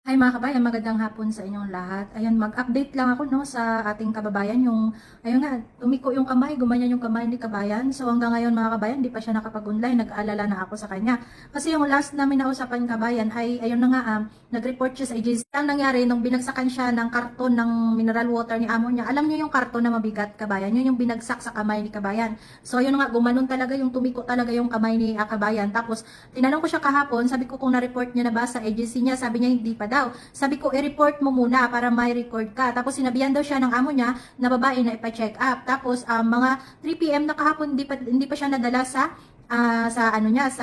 Ay mga kabayan, magandang hapon sa inyong lahat. Ayun, mag-update lang ako no sa ating kababayan. Ayun nga, tumiko yung kamay, gumanyan yung kamay ni kabayan. So hanggang ngayon mga kabayan, di pa siya nakapag-online, nag-aalala na ako sa kanya. Kasi yung last namin nausapan kabayan ay, ayun na nga, nag-report siya sa agency. Ang nangyari, nung binagsakan siya ng karton ng mineral water ni amo niya, alam niyo yung karton na mabigat kabayan, yun yung binagsak sa kamay ni kabayan. So ayun nga, gumanon talaga yung tumiko talaga yung kamay ni kabayan. Tapos, tinanong ko siya kahapon, sabi ko kung na-report niya na ba sa agency niya, sabi niya hindi pa daw. Sabi ko, i-report mo muna para may record ka. Tapos sinabihan daw siya ng amo niya na babae na ipa-check up. Tapos mga 3 PM na kahapon hindi pa siya nadala sa ano niya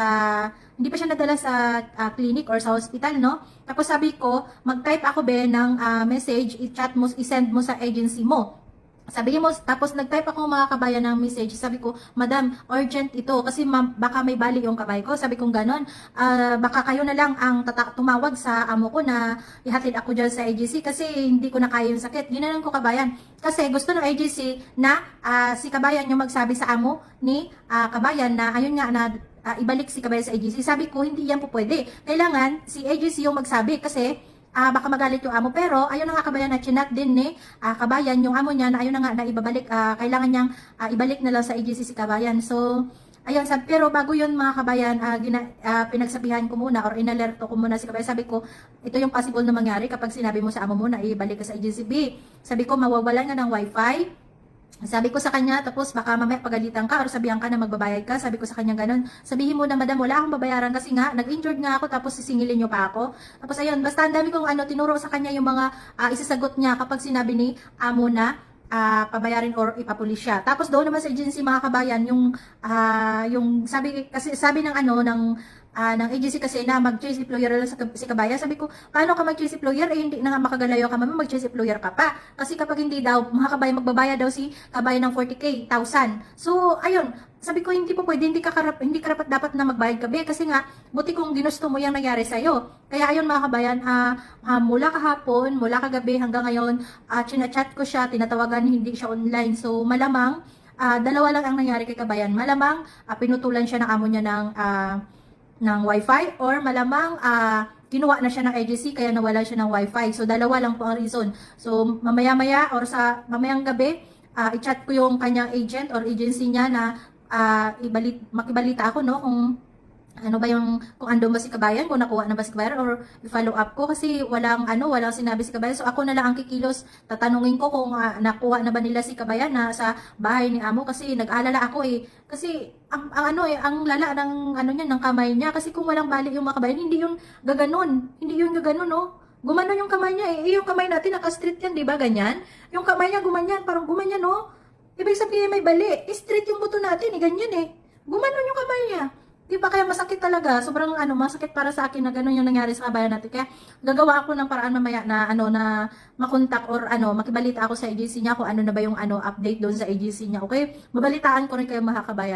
hindi pa siya nadala sa clinic or sa hospital, no? Tapos sabi ko, mag-type ako ng message, i-chat mo, i-send mo sa agency mo. Sabi mo, tapos nag-type ako mga kabayan ng message. Sabi ko, Madam, urgent ito kasi baka may bali yung kamay ko. Sabi ko ganon, baka kayo na lang ang tumawag sa amo ko na ihatid ako dyan sa agency kasi hindi ko na kaya yung sakit. Ginanon ko kabayan. Kasi gusto ng agency na si kabayan yung magsabi sa amo ni kabayan na ayun nga na ibalik si kabayan sa agency. Sabi ko, hindi yan po pwede. Kailangan si agency yung magsabi kasi baka magalit yung amo. Pero ayun na nga kabayan na chinat din ni kabayan yung amo niya na ayun na nga na ibabalik, kailangan niyang ibalik na lang sa agency si kabayan. So ayun, pero bago yun mga kabayan, pinagsabihan ko muna or inalerto ko muna si kabayan. Sabi ko, ito yung possible na mangyari kapag sinabi mo sa amo mo na ibalik ka sa agency B. Sabi ko, mawawalan nga ng wifi. Sabi ko sa kanya, tapos baka mamaya pagalitan ka or sabihan ka na magbabayad ka. Sabi ko sa kanya ganun. Sabihin mo na, madam, wala akong babayaran kasi nga, nag-injured nga ako tapos sisingilin nyo pa ako. Tapos ayun, basta ang dami kong tinuro sa kanya yung mga isasagot niya kapag sinabi ni amo na pabayarin or ipapulis siya. Tapos doon naman sa agency mga kabayan, yung sabi ng ng agency kasi na mag-choice employer lang si kabayan. Sabi ko, paano ka mag-choice employer? Eh, hindi na nga makagalayo ka, mami, mag-choice employer ka pa. Kasi kapag hindi daw, mga kabayan, magbabayad daw si kabayan ng 40K, 1,000. So, ayun, sabi ko, hindi po pwede, hindi karapat dapat na magbayad ka, be. Kasi nga, buti kung ginusto mo yung nangyari sa'yo. Kaya ayun mga kabayan, mula kahapon, mula kagabi hanggang ngayon, chinachat ko siya, tinatawagan, hindi siya online. So, malamang, dalawa lang ang nangyari kay kabayan. Malamang, pinutulan siya ng amo niya ng wifi or malamang kinuha na siya ng agency kaya nawala siya ng wifi. So dalawa lang po ang reason. So mamaya-maya or sa mamayang gabi, i-chat ko yung kanyang agent or agency niya na makibalita ako no kung ano ba yung kung andun ba si kabayan, kung nakuha na ba si kabayan or i-follow up ko kasi walang sinabi si kabayan. So ako na lang ang kikilos, tatanungin ko kung nakuha na ba nila si kabayan na sa bahay ni amo kasi nag-alala ako eh. Kasi ang lala ng niya ng kamay niya kasi kung walang bali yung mga kabayan, hindi yung gaganon. Hindi yung gaganon no. Gumanon yung kamay niya eh. Yung kamay natin naka-straight yan, 'di ba? Ganyan. Yung kamay niya gumanyan, parang gumanyan no. Ibig sabihin may bali. Straight yung buto natin eh, ganyan eh. Gumanon yung kamay niya. Di ba kaya masakit talaga? Sobrang masakit para sa akin na gano'n yung nangyari sa kabayan natin. Kaya gagawa ako ng paraan mamaya na na makontak or makibalita ako sa agency niya kung ano na ba yung update doon sa agency niya. Okay? Mabalitaan ko rin kayo mga kabayan.